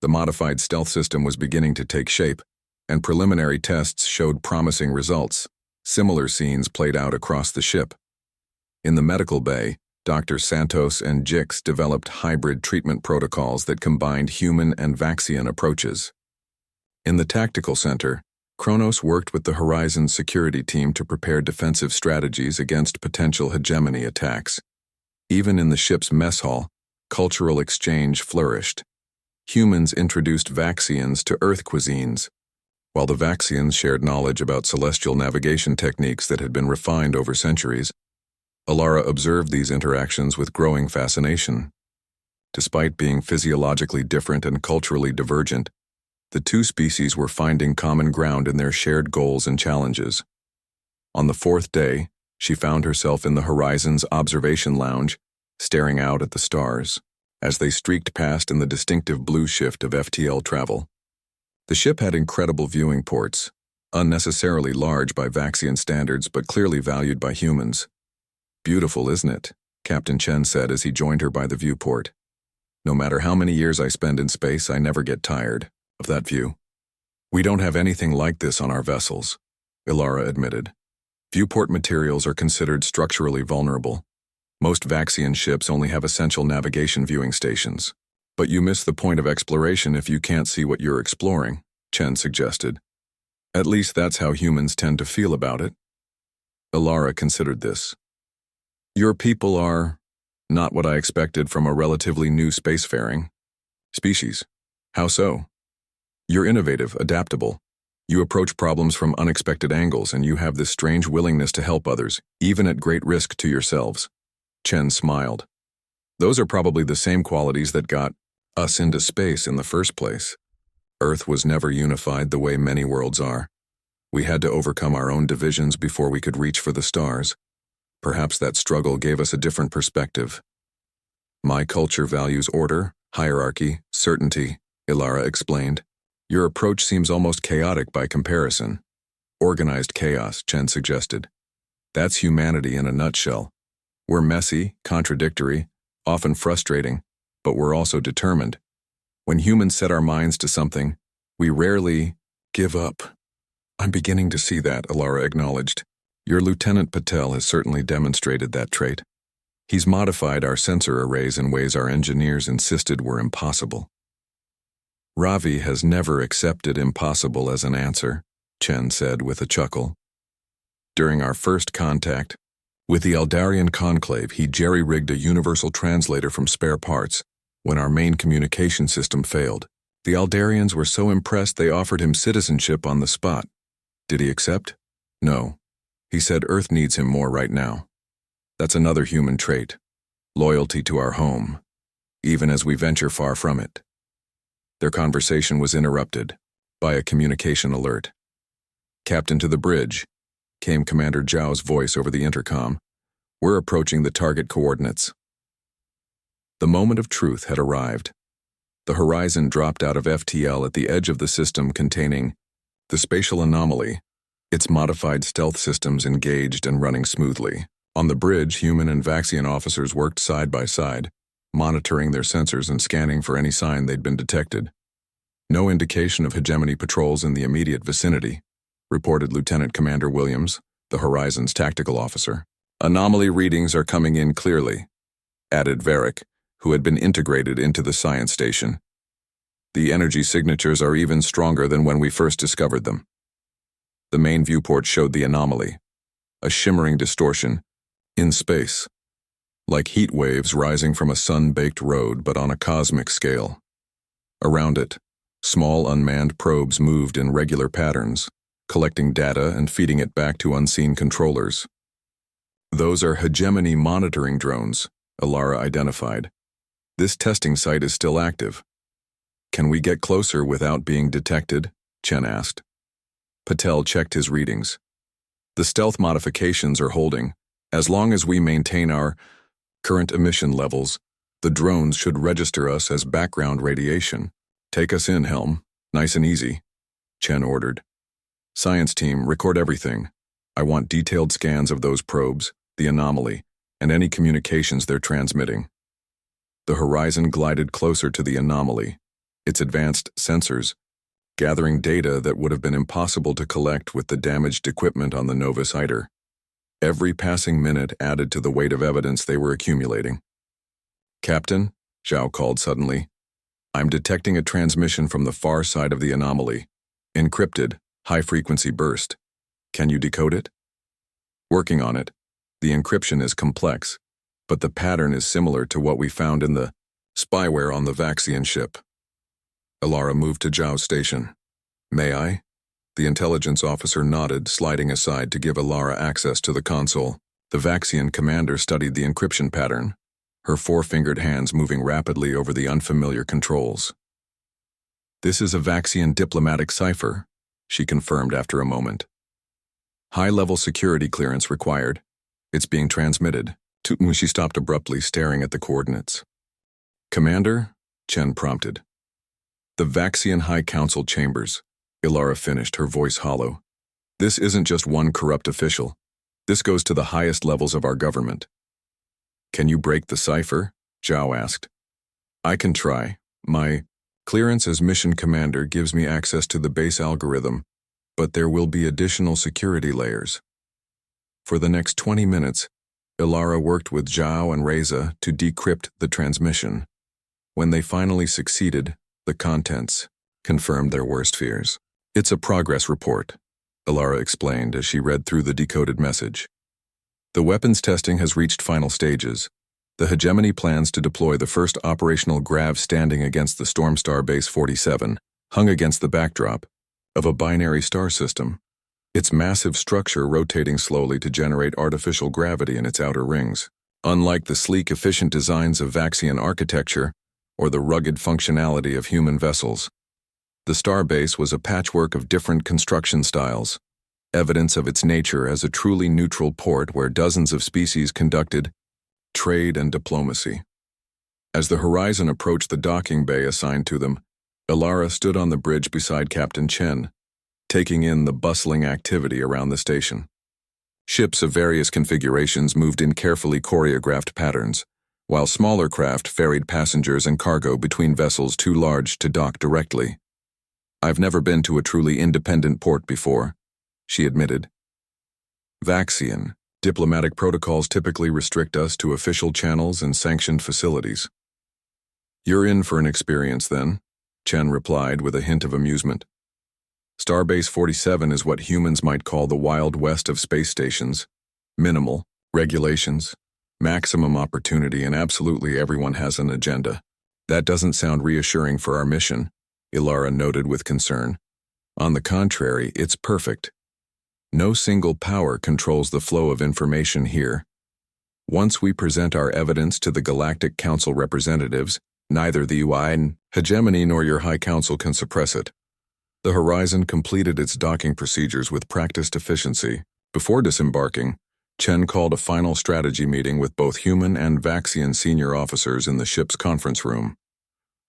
The modified stealth system was beginning to take shape, and preliminary tests showed promising results. Similar scenes played out across the ship. In the medical bay, Dr. Santos and Jix developed hybrid treatment protocols that combined human and Vaxian approaches. In the tactical center, Kronos worked with the Horizon security team to prepare defensive strategies against potential hegemony attacks. Even in the ship's mess hall, cultural exchange flourished. Humans introduced Vaxians to Earth cuisines, while the Vaxians shared knowledge about celestial navigation techniques that had been refined over centuries. Ilara observed these interactions with growing fascination. Despite being physiologically different and culturally divergent, the two species were finding common ground in their shared goals and challenges. On the fourth day, she found herself in the Horizon's observation lounge, staring out at the stars, as they streaked past in the distinctive blue shift of FTL travel. The ship had incredible viewing ports, unnecessarily large by Vaxian standards but clearly valued by humans. "Beautiful, isn't it?" Captain Chen said as he joined her by the viewport. "No matter how many years I spend in space, I never get tired of that view." "We don't have anything like this on our vessels," Ilara admitted. "Viewport materials are considered structurally vulnerable. Most Vaxian ships only have essential navigation viewing stations. But you miss the point of exploration if you can't see what you're exploring," Chen suggested. "At least that's how humans tend to feel about it." Ilara considered this. "Your people are not what I expected from a relatively new spacefaring species. How so?" "You're innovative, adaptable. You approach problems from unexpected angles, and you have this strange willingness to help others, even at great risk to yourselves." Chen smiled. "Those are probably the same qualities that got us into space in the first place. Earth was never unified the way many worlds are. We had to overcome our own divisions before we could reach for the stars. Perhaps that struggle gave us a different perspective." "My culture values order, hierarchy, certainty," Ilara explained. "Your approach seems almost chaotic by comparison." "Organized chaos," Chen suggested. "That's humanity in a nutshell. We're messy, contradictory, often frustrating, but we're also determined. When humans set our minds to something, we rarely give up." "I'm beginning to see that," Ilara acknowledged. "Your Lieutenant Patel has certainly demonstrated that trait. He's modified our sensor arrays in ways our engineers insisted were impossible." "Ravi has never accepted impossible as an answer," Chen said with a chuckle. "During our first contact with the Eldarian Conclave, he jerry-rigged a universal translator from spare parts when our main communication system failed. The Eldarians were so impressed they offered him citizenship on the spot. Did he accept? No. He said Earth needs him more right now. That's another human trait, loyalty to our home, even as we venture far from it." Their conversation was interrupted by a communication alert. "Captain to the bridge," came Commander Zhao's voice over the intercom. "We're approaching the target coordinates." The moment of truth had arrived. The Horizon dropped out of FTL at the edge of the system containing the spatial anomaly, its modified stealth systems engaged and running smoothly. On the bridge, human and Vaxian officers worked side by side, monitoring their sensors and scanning for any sign they'd been detected. "No indication of hegemony patrols in the immediate vicinity," reported Lieutenant Commander Williams, the Horizon's tactical officer. "Anomaly readings are coming in clearly," added Varric, who had been integrated into the science station. "The energy signatures are even stronger than when we first discovered them." The main viewport showed the anomaly, a shimmering distortion, in space, like heat waves rising from a sun-baked road but on a cosmic scale. Around it, small unmanned probes moved in regular patterns, collecting data and feeding it back to unseen controllers. "Those are hegemony monitoring drones," Ilara identified. "This testing site is still active." "Can we get closer without being detected?" Chen asked. Patel checked his readings. "The stealth modifications are holding. As long as we maintain our current emission levels, the drones should register us as background radiation." "Take us in, Helm. Nice and easy," Chen ordered. "Science team, record everything. I want detailed scans of those probes, the anomaly, and any communications they're transmitting." The Horizon glided closer to the anomaly, its advanced sensors gathering data that would have been impossible to collect with the damaged equipment on the Novus Iter. Every passing minute added to the weight of evidence they were accumulating. "Captain," Zhao called suddenly, "I'm detecting a transmission from the far side of the anomaly. Encrypted, high-frequency burst. Can you decode it?" "Working on it. The encryption is complex, but the pattern is similar to what we found in the spyware on the Vaxian ship." Ilara moved to Zhao's station. "May I?" The intelligence officer nodded, sliding aside to give Ilara access to the console. The Vaxian commander studied the encryption pattern, her four-fingered hands moving rapidly over the unfamiliar controls. "This is a Vaxian diplomatic cipher," she confirmed after a moment. "High-level security clearance required. It's being transmitted." She stopped abruptly, staring at the coordinates. "Commander?" Chen prompted. "The Vaxian High Council chambers," Ilara finished, her voice hollow. "This isn't just one corrupt official. This goes to the highest levels of our government." "Can you break the cipher?" Zhao asked. "I can try. My clearance as mission commander gives me access to the base algorithm, but there will be additional security layers." For the next 20 minutes, Ilara worked with Zhao and Reza to decrypt the transmission. When they finally succeeded, the contents confirmed their worst fears. "It's a progress report," Ilara explained as she read through the decoded message. "The weapons testing has reached final stages. The hegemony plans to deploy the first operational grav standing against the Stormstar Base 47, hung against the backdrop of a binary star system, its massive structure rotating slowly to generate artificial gravity in its outer rings. Unlike the sleek, efficient designs of Vaxian architecture or the rugged functionality of human vessels, the starbase was a patchwork of different construction styles, evidence of its nature as a truly neutral port where dozens of species conducted trade and diplomacy. As the Horizon approached the docking bay assigned to them, Ilara stood on the bridge beside Captain Chen, taking in the bustling activity around the station. Ships of various configurations moved in carefully choreographed patterns, while smaller craft ferried passengers and cargo between vessels too large to dock directly. "I've never been to a truly independent port before," she admitted. "Vaxian, diplomatic protocols typically restrict us to official channels and sanctioned facilities." "You're in for an experience then," Chen replied with a hint of amusement. "Starbase 47 is what humans might call the Wild West of space stations. Minimal regulations, maximum opportunity, and absolutely everyone has an agenda." "That doesn't sound reassuring for our mission," Ilara noted with concern. "On the contrary, it's perfect. No single power controls the flow of information here. Once we present our evidence to the Galactic Council representatives, neither the UI hegemony nor your High Council can suppress it." The Horizon completed its docking procedures with practiced efficiency. Before disembarking, Chen called a final strategy meeting with both human and Vaxian senior officers in the ship's conference room.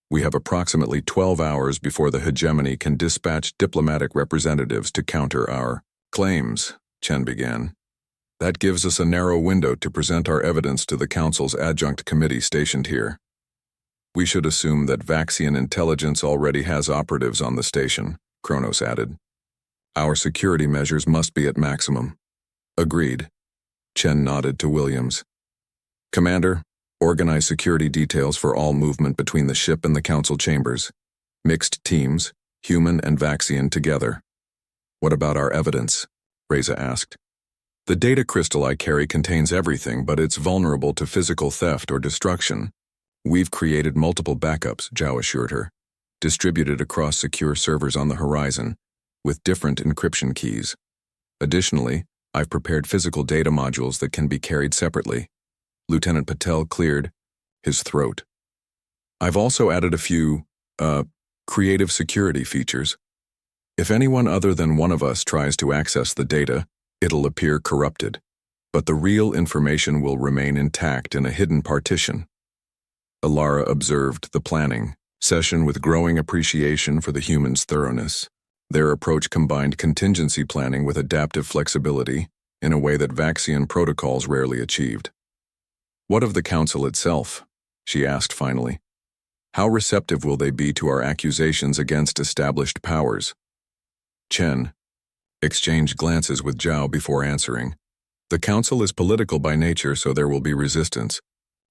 "We have approximately 12 hours before the hegemony can dispatch diplomatic representatives to counter our claims," Chen began. "That gives us a narrow window to present our evidence to the Council's adjunct committee stationed here. We should assume that Vaxian intelligence already has operatives on the station," Kronos added. "Our security measures must be at maximum." "Agreed." Chen nodded to Williams. "Commander, organize security details for all movement between the ship and the Council chambers. Mixed teams, human and Vaxian together." "What about our evidence?" Reza asked. "The data crystal I carry contains everything, but it's vulnerable to physical theft or destruction. We've created multiple backups," Zhao assured her, distributed across secure servers on the Horizon, with different encryption keys. "Additionally, I've prepared physical data modules that can be carried separately." Lieutenant Patel cleared his throat. "I've also added a few, creative security features. If anyone other than one of us tries to access the data, it'll appear corrupted, but the real information will remain intact in a hidden partition." Ilara observed the planning session with growing appreciation for the humans' thoroughness. Their approach combined contingency planning with adaptive flexibility in a way that Vaxian protocols rarely achieved. "What of the Council itself?" she asked finally. "How receptive will they be to our accusations against established powers?" Chen exchanged glances with Zhao before answering. "The Council is political by nature, so there will be resistance.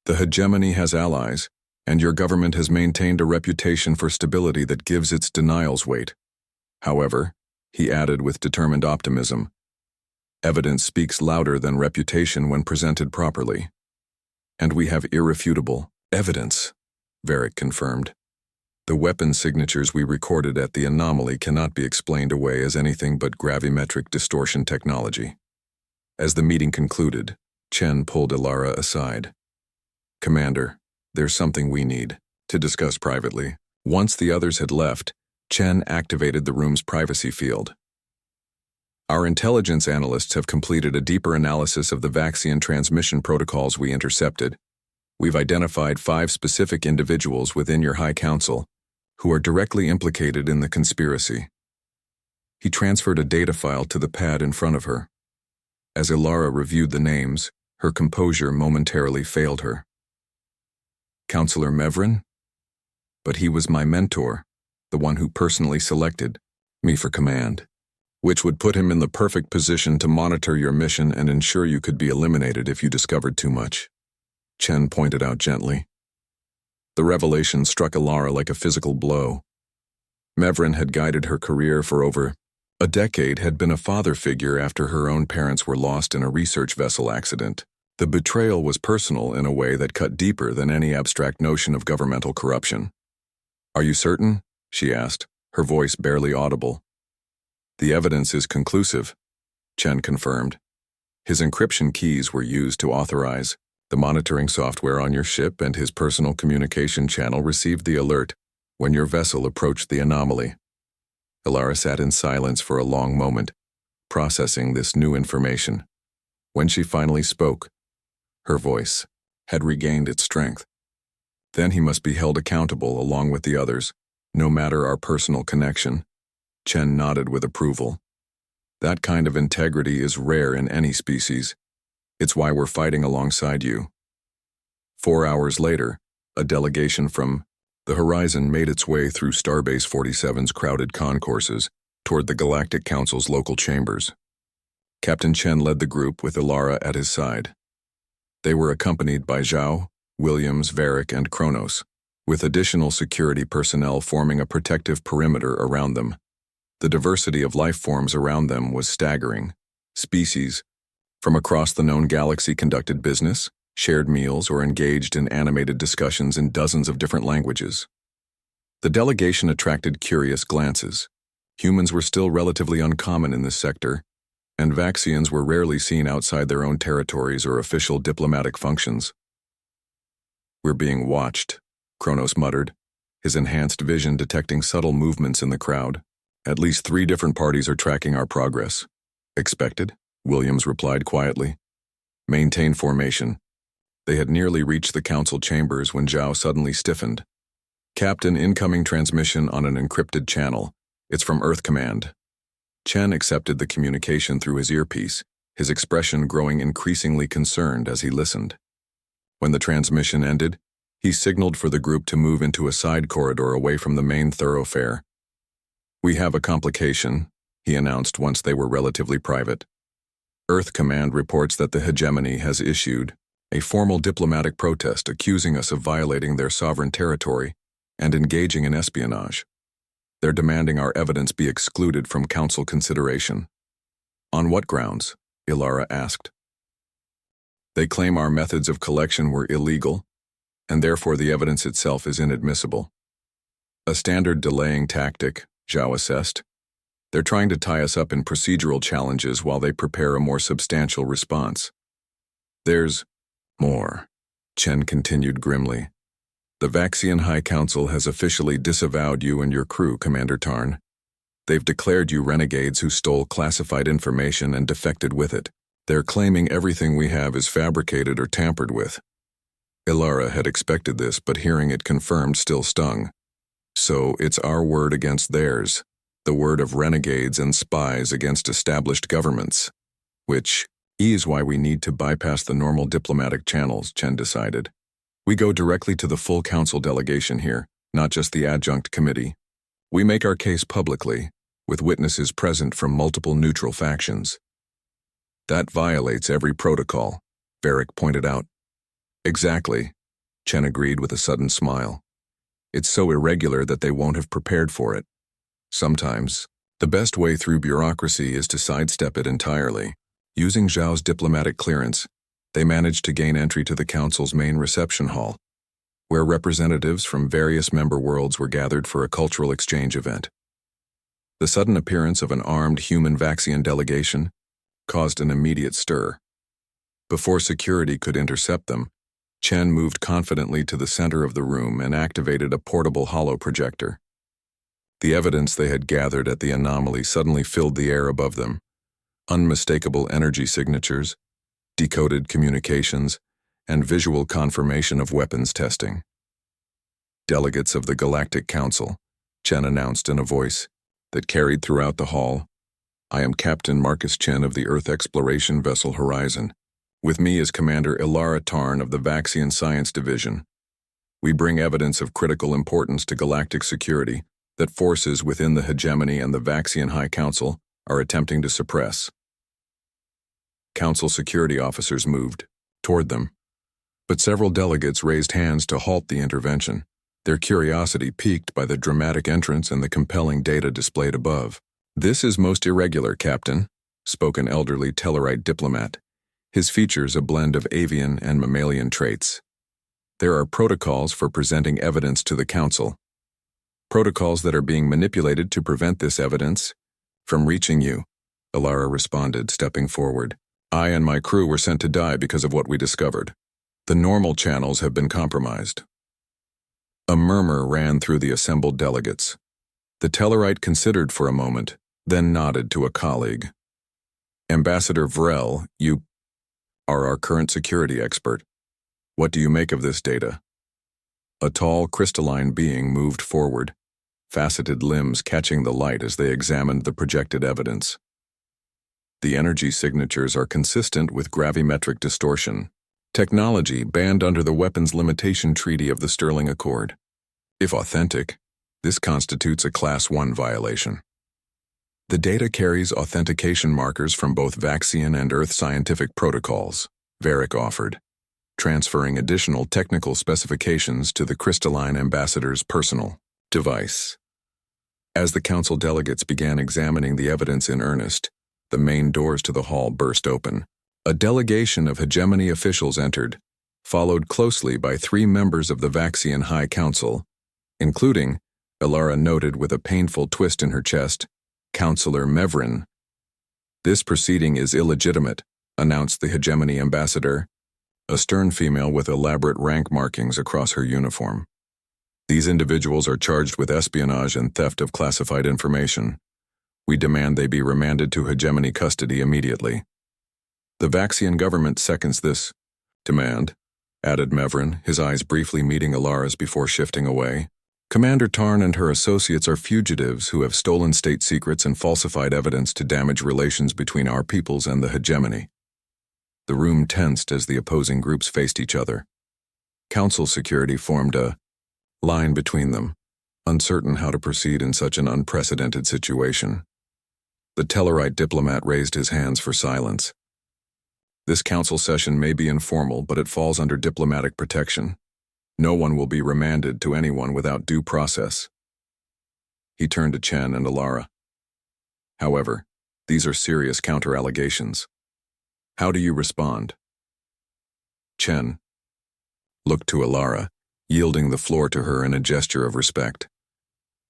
The hegemony has allies, and your government has maintained a reputation for stability that gives its denials weight. However," he added with determined optimism, "evidence speaks louder than reputation when presented properly." "And we have irrefutable evidence," Varric confirmed. "The weapon signatures we recorded at the anomaly cannot be explained away as anything but gravimetric distortion technology." As the meeting concluded, Chen pulled Ilara aside. Commander, there's something we need to discuss privately. Once the others had left, Chen activated the room's privacy field. Our intelligence analysts have completed a deeper analysis of the vaccine transmission protocols we intercepted. We've identified 5 specific individuals within your High Council who are directly implicated in the conspiracy. He transferred a data file to the pad in front of her. As Ilara reviewed the names, her composure momentarily failed her. Counselor Mevrin? But he was my mentor, the one who personally selected me for command, which would put him in the perfect position to monitor your mission and ensure you could be eliminated if you discovered too much. Chen pointed out gently. The revelation struck Ilara like a physical blow. Mevrin had guided her career for over a decade, had been a father figure after her own parents were lost in a research vessel accident. The betrayal was personal in a way that cut deeper than any abstract notion of governmental corruption. Are you certain? She asked, her voice barely audible. The evidence is conclusive, Chen confirmed. His encryption keys were used to authorize the monitoring software on your ship, and his personal communication channel received the alert when your vessel approached the anomaly. Ilara sat in silence for a long moment, processing this new information. When she finally spoke, her voice had regained its strength. Then he must be held accountable along with the others, no matter our personal connection. Chen nodded with approval. That kind of integrity is rare in any species. It's why we're fighting alongside you. 4 hours later, a delegation from the Horizon made its way through Starbase 47's crowded concourses toward the Galactic Council's local chambers. Captain Chen led the group with Ilara at his side. They were accompanied by Zhao, Williams, Varric, and Kronos, with additional security personnel forming a protective perimeter around them. The diversity of life forms around them was staggering. Species from across the known galaxy conducted business, shared meals, or engaged in animated discussions in dozens of different languages. The delegation attracted curious glances. Humans were still relatively uncommon in this sector, and Vaxians were rarely seen outside their own territories or official diplomatic functions. We're being watched, Kronos muttered, his enhanced vision detecting subtle movements in the crowd. At least 3 different parties are tracking our progress. Expected, Williams replied quietly. Maintain formation. They had nearly reached the council chambers when Zhao suddenly stiffened. Captain, incoming transmission on an encrypted channel. It's from Earth Command. Chen accepted the communication through his earpiece, his expression growing increasingly concerned as he listened. When the transmission ended, he signaled for the group to move into a side corridor away from the main thoroughfare. We have a complication, he announced once they were relatively private. Earth Command reports that the hegemony has issued a formal diplomatic protest accusing us of violating their sovereign territory and engaging in espionage. They're demanding our evidence be excluded from council consideration. On what grounds? Ilara asked. They claim our methods of collection were illegal, and therefore the evidence itself is inadmissible. A standard delaying tactic, Zhao assessed. They're trying to tie us up in procedural challenges while they prepare a more substantial response. There's more, Chen continued grimly. The Vaxian High Council has officially disavowed you and your crew, Commander Tarn. They've declared you renegades who stole classified information and defected with it. They're claiming everything we have is fabricated or tampered with. Ilara had expected this, but hearing it confirmed still stung. So it's our word against theirs, the word of renegades and spies against established governments, which is why we need to bypass the normal diplomatic channels, Chen decided. We go directly to the full council delegation here, not just the adjunct committee. We make our case publicly, with witnesses present from multiple neutral factions. That violates every protocol, Varric pointed out. Exactly, Chen agreed with a sudden smile. It's so irregular that they won't have prepared for it. Sometimes, the best way through bureaucracy is to sidestep it entirely. Using Zhao's diplomatic clearance, they managed to gain entry to the council's main reception hall, where representatives from various member worlds were gathered for a cultural exchange event. The sudden appearance of an armed human Vaxian delegation caused an immediate stir. Before security could intercept them, Chen moved confidently to the center of the room and activated a portable holo projector. The evidence they had gathered at the anomaly suddenly filled the air above them. Unmistakable energy signatures, decoded communications, and visual confirmation of weapons testing. Delegates of the Galactic Council, Chen announced in a voice that carried throughout the hall. I am Captain Marcus Chen of the Earth Exploration Vessel Horizon. With me is Commander Ilara Tarn of the Vaxian Science Division. We bring evidence of critical importance to galactic security that forces within the hegemony and the Vaxian High Council are attempting to suppress. Council security officers moved toward them, but several delegates raised hands to halt the intervention, their curiosity piqued by the dramatic entrance and the compelling data displayed above. This is most irregular, Captain, spoke an elderly Tellarite diplomat, his features a blend of avian and mammalian traits. There are protocols for presenting evidence to the Council. Protocols that are being manipulated to prevent this evidence from reaching you, Ilara responded, stepping forward. I and my crew were sent to die because of what we discovered. The normal channels have been compromised. A murmur ran through the assembled delegates. The Tellarite considered for a moment, then nodded to a colleague. Ambassador Vrel, you are our current security expert. What do you make of this data? A tall, crystalline being moved forward, faceted limbs catching the light as they examined the projected evidence. The energy signatures are consistent with gravimetric distortion, technology banned under the Weapons Limitation Treaty of the Sterling Accord. If authentic, this constitutes a Class 1 violation. The data carries authentication markers from both Vaxian and Earth scientific protocols, Varric offered, transferring additional technical specifications to the crystalline ambassador's personal device. As the council delegates began examining the evidence in earnest, the main doors to the hall burst open. A delegation of hegemony officials entered, followed closely by 3 members of the Vaxian High Council, including, Ilara noted with a painful twist in her chest, Councillor Mevrin. This proceeding is illegitimate, announced the hegemony ambassador, a stern female with elaborate rank markings across her uniform. These individuals are charged with espionage and theft of classified information. We demand they be remanded to hegemony custody immediately. The Vaxian government seconds this demand, added Mevrin, his eyes briefly meeting Ilara's before shifting away. Commander Tarn and her associates are fugitives who have stolen state secrets and falsified evidence to damage relations between our peoples and the hegemony. The room tensed as the opposing groups faced each other. Council security formed a line between them, uncertain how to proceed in such an unprecedented situation. The Tellarite diplomat raised his hands for silence. This council session may be informal, but it falls under diplomatic protection. No one will be remanded to anyone without due process. He turned to Chen and Ilara. However, these are serious counter-allegations. How do you respond? Chen looked to Ilara, yielding the floor to her in a gesture of respect.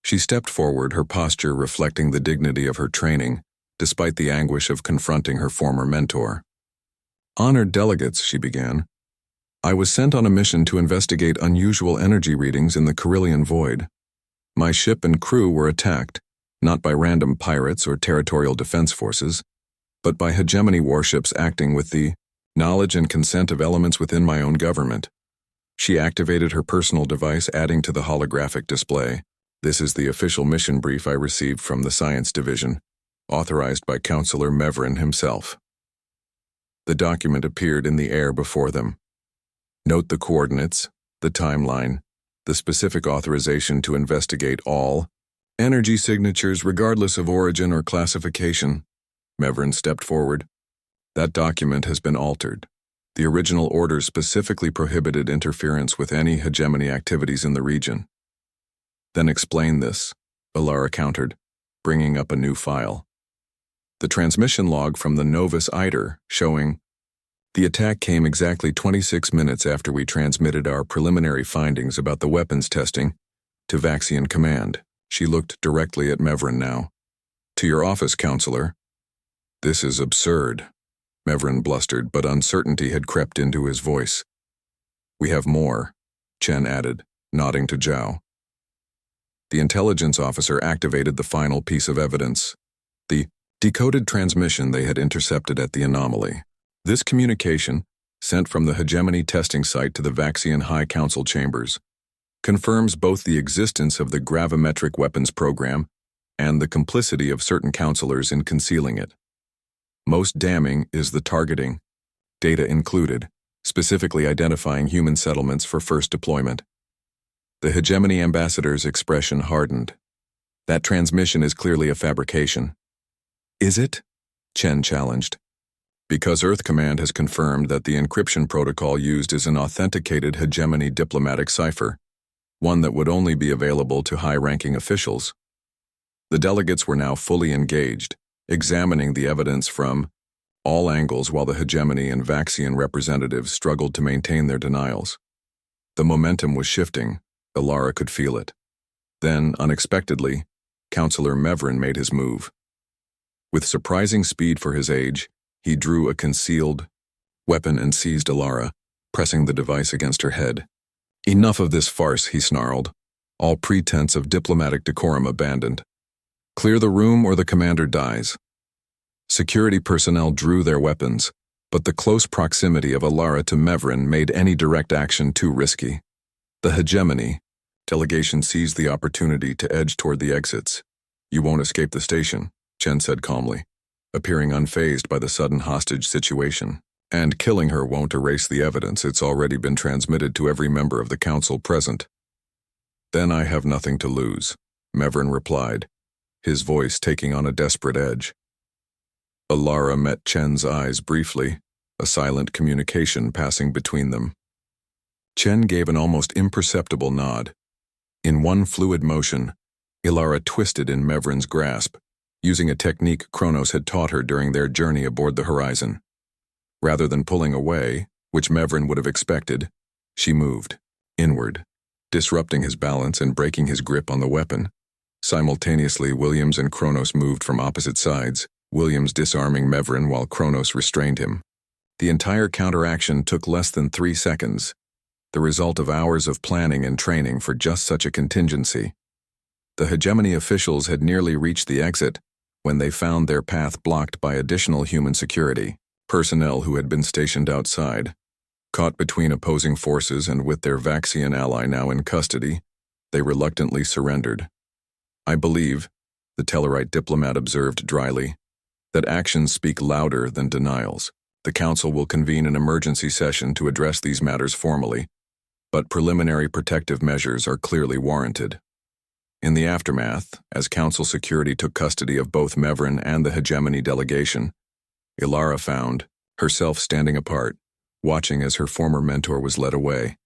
She stepped forward, her posture reflecting the dignity of her training, despite the anguish of confronting her former mentor. Honored delegates, she began. I was sent on a mission to investigate unusual energy readings in the Carillion Void. My ship and crew were attacked, not by random pirates or territorial defense forces, but by hegemony warships acting with the knowledge and consent of elements within my own government. She activated her personal device, adding to the holographic display. This is the official mission brief I received from the Science Division, authorized by Councillor Mevrin himself. The document appeared in the air before them. Note the coordinates, the timeline, the specific authorization to investigate all energy signatures regardless of origin or classification. Mevrin stepped forward. That document has been altered. The original order specifically prohibited interference with any hegemony activities in the region. Then explain this, Ilara countered, bringing up a new file. The transmission log from the Novus Iter showing the attack came exactly 26 minutes after we transmitted our preliminary findings about the weapons testing to Vaxian Command. She looked directly at Mevrin now. To your office, Counselor. This is absurd, Mevrin blustered, but uncertainty had crept into his voice. We have more, Chen added, nodding to Zhao. The intelligence officer activated the final piece of evidence, the decoded transmission they had intercepted at the anomaly. This communication, sent from the hegemony testing site to the Vaxian High Council chambers, confirms both the existence of the gravimetric weapons program and the complicity of certain counselors in concealing it. Most damning is the targeting, data included, specifically identifying human settlements for first deployment. The hegemony ambassador's expression hardened. That transmission is clearly a fabrication. Is it? Chen challenged. Because Earth Command has confirmed that the encryption protocol used is an authenticated hegemony diplomatic cipher, one that would only be available to high-ranking officials. The delegates were now fully engaged, examining the evidence from all angles while the hegemony and Vaxian representatives struggled to maintain their denials. The momentum was shifting. Ilara could feel it. Then, unexpectedly, Councillor Mevrin made his move. With surprising speed for his age, he drew a concealed weapon and seized Ilara, pressing the device against her head. Enough of this farce, he snarled, all pretense of diplomatic decorum abandoned. Clear the room or the commander dies. Security personnel drew their weapons, but the close proximity of Ilara to Mevrin made any direct action too risky. The hegemony delegation seized the opportunity to edge toward the exits. You won't escape the station, Chen said calmly, appearing unfazed by the sudden hostage situation. And killing her won't erase the evidence. It's already been transmitted to every member of the council present. Then I have nothing to lose, Mevrin replied, his voice taking on a desperate edge. Ilara met Chen's eyes briefly, a silent communication passing between them. Chen gave an almost imperceptible nod. In one fluid motion, Ilara twisted in Mevrin's grasp, using a technique Kronos had taught her during their journey aboard the Horizon. Rather than pulling away, which Mevrin would have expected, she moved, inward, disrupting his balance and breaking his grip on the weapon. Simultaneously, Williams and Kronos moved from opposite sides, Williams disarming Mevrin while Kronos restrained him. The entire counteraction took less than 3 seconds, the result of hours of planning and training for just such a contingency. The hegemony officials had nearly reached the exit when they found their path blocked by additional human security, personnel who had been stationed outside. Caught between opposing forces and with their Vaxian ally now in custody, they reluctantly surrendered. I believe, the Tellarite diplomat observed dryly, that actions speak louder than denials. The Council will convene an emergency session to address these matters formally, but preliminary protective measures are clearly warranted. In the aftermath, as Council security took custody of both Mevrin and the hegemony delegation, Ilara found herself standing apart, watching as her former mentor was led away.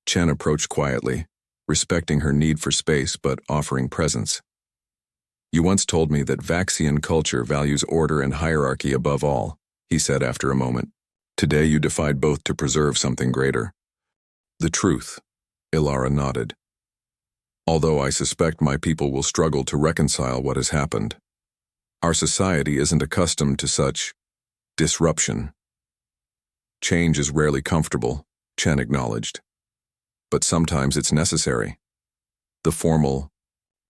Chen approached quietly, respecting her need for space but offering presence. You once told me that Vaxian culture values order and hierarchy above all, he said after a moment. Today you defied both to preserve something greater. The truth, Ilara nodded. Although I suspect my people will struggle to reconcile what has happened. Our society isn't accustomed to such disruption. Change is rarely comfortable, Chen acknowledged. But sometimes it's necessary. The formal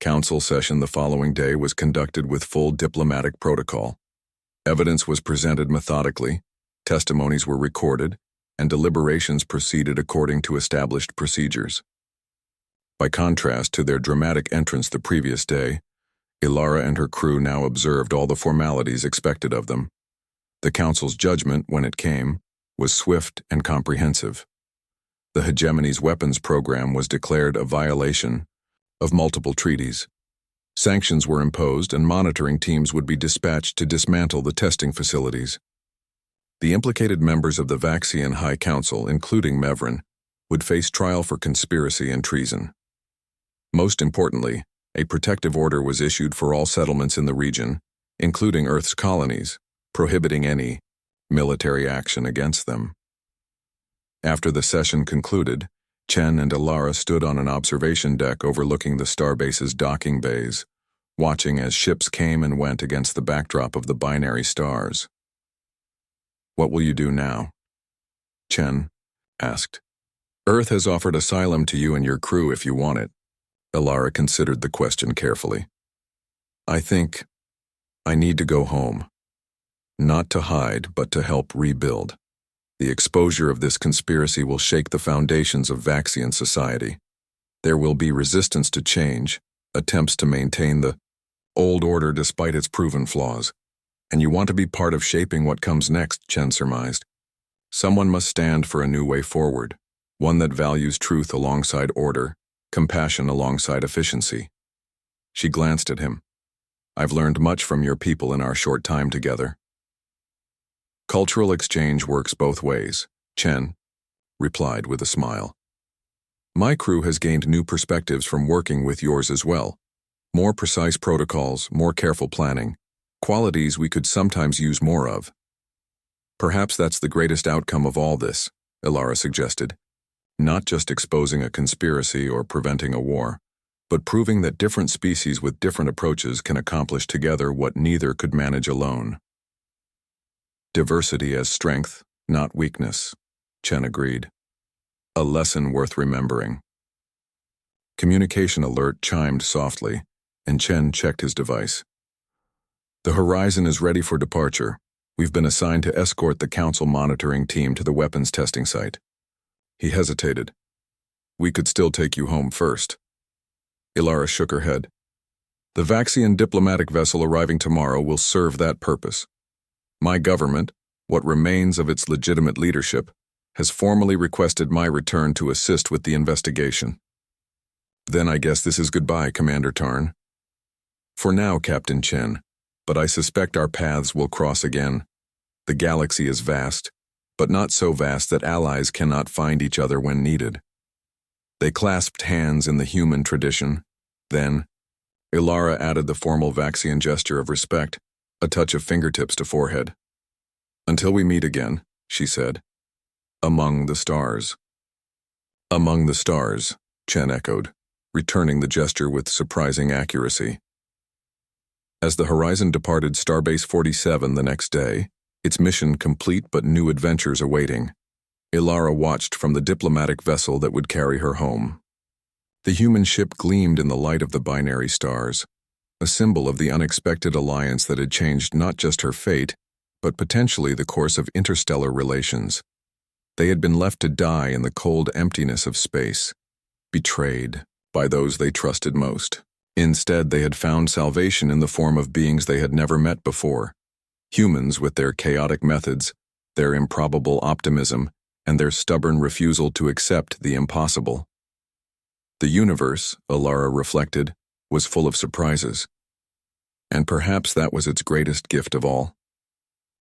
council session the following day was conducted with full diplomatic protocol. Evidence was presented methodically, testimonies were recorded, and deliberations proceeded according to established procedures. By contrast to their dramatic entrance the previous day, Ilara and her crew now observed all the formalities expected of them. The Council's judgment, when it came, was swift and comprehensive. The hegemony's weapons program was declared a violation of multiple treaties. Sanctions were imposed and monitoring teams would be dispatched to dismantle the testing facilities. The implicated members of the Vaxian High Council, including Mevrin, would face trial for conspiracy and treason. Most importantly, a protective order was issued for all settlements in the region, including Earth's colonies, prohibiting any military action against them. After the session concluded, Chen and Ilara stood on an observation deck overlooking the starbase's docking bays, watching as ships came and went against the backdrop of the binary stars. What will you do now? Chen asked. Earth has offered asylum to you and your crew if you want it. Ilara considered the question carefully. I think I need to go home. Not to hide, but to help rebuild. The exposure of this conspiracy will shake the foundations of Vaxian society. There will be resistance to change, attempts to maintain the old order despite its proven flaws. And you want to be part of shaping what comes next, Chen surmised. Someone must stand for a new way forward, one that values truth alongside order, compassion alongside efficiency. She glanced at him. I've learned much from your people in our short time together. Cultural exchange works both ways, Chen replied with a smile. My crew has gained new perspectives from working with yours as well. More precise protocols, more careful planning, qualities we could sometimes use more of. Perhaps that's the greatest outcome of all this, Ilara suggested. Not just exposing a conspiracy or preventing a war, but proving that different species with different approaches can accomplish together what neither could manage alone. Diversity as strength, not weakness, Chen agreed. A lesson worth remembering. Communication alert chimed softly, and Chen checked his device. The Horizon is ready for departure. We've been assigned to escort the Council monitoring team to the weapons testing site. He hesitated. We could still take you home first. Ilara shook her head. The Vaxian diplomatic vessel arriving tomorrow will serve that purpose. My government, what remains of its legitimate leadership, has formally requested my return to assist with the investigation. Then I guess this is goodbye, Commander Tarn. For now, Captain Chen, but I suspect our paths will cross again. The galaxy is vast, but not so vast that allies cannot find each other when needed. They clasped hands in the human tradition. Then, Ilara added the formal Vaxian gesture of respect, a touch of fingertips to forehead. Until we meet again, she said. Among the stars. Among the stars, Chen echoed, returning the gesture with surprising accuracy. As the Horizon departed Starbase 47 the next day, its mission complete but new adventures awaiting, Ilara watched from the diplomatic vessel that would carry her home. The human ship gleamed in the light of the binary stars, a symbol of the unexpected alliance that had changed not just her fate, but potentially the course of interstellar relations. They had been left to die in the cold emptiness of space, betrayed by those they trusted most. Instead, they had found salvation in the form of beings they had never met before, humans with their chaotic methods, their improbable optimism, and their stubborn refusal to accept the impossible. The universe, Ilara reflected, was full of surprises. And perhaps that was its greatest gift of all.